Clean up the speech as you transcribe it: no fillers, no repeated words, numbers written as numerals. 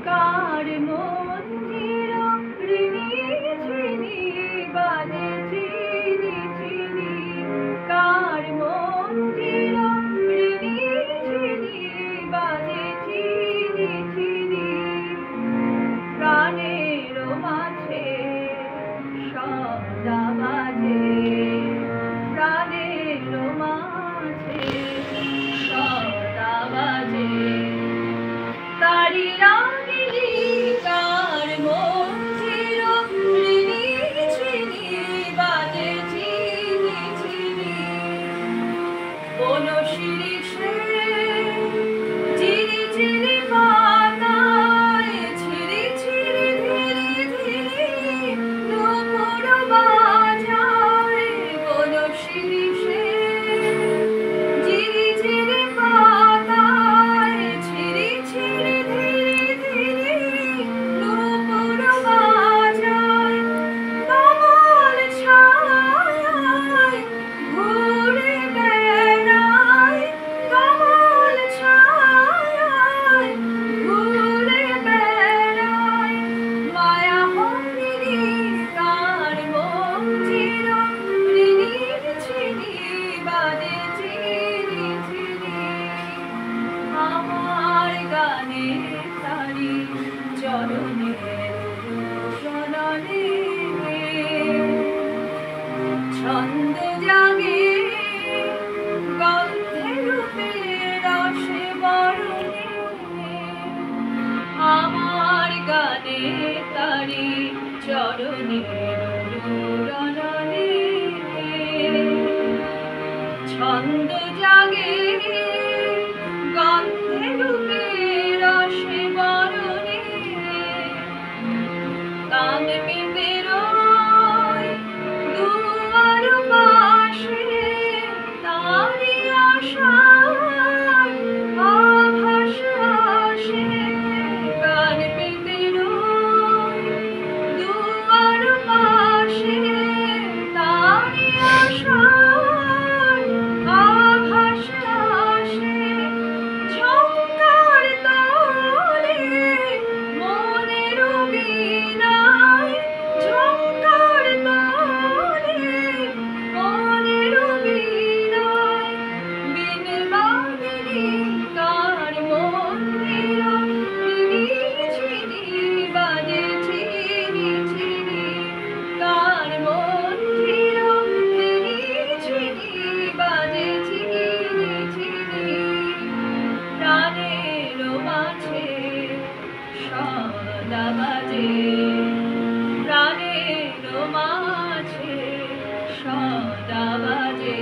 কার মন্দির ঋণী ঝিনি বাজে চিনি চিনি, কার মন্দির ঋণী ঝিনি বাজে চিনি চিনি, প্রাণের মাঝে সদা বাজে, প্রাণের মাঝে সদা বাজে। তারি রাগিনী কার মন্দির ঋণী ঝিনি বাজে চিনি চিনি, কোন শিরিষে ঝিরি ঝিরি পাতায় ঝিরি ঝিরি ধীরে ধীরে নূপুর বাজায়, কোন শিরিষে ঝিরি ঝিরি পাতায় ঝিরি ঝিরি ধীরে ধীরে নূপুর বাজায়, কমল ছায়ায় ঘুরে বেড়ায়, কমল ছায়ায় ঘুরে বেড়ায়, মায়া মন্দিরে কার মন্দির ঋণী ঝিনি বাজে চিনি চিনি, আমার গানে তারি চরণে চরণে ছন্দ জাগে গন্ধে রূপে রসে বরণে, আমার গানে তারি চরণে চরণে ছন্দ জাগে গন্ধে রূপে রসে বরণে, কান পেতে রয় দুয়ার পাশে তারি আশার আভাস আসে, কান পেতে রয় দুয়ার পাশে তারি আশার আভাস আসে, ঝংকার তোলে মনের বীণায়, ঝংকার তোলে মনের বীণায়, বিন বাজিনী কার মন্দির ঋণী ঝিনি বাজে চিনি চিনি, কার মন্দির ঋণী ঝিনি বাজে চিনি চিনি, প্রাণের মাঝে সদা বাজে, প্রাণের মাঝে সদা বাজে।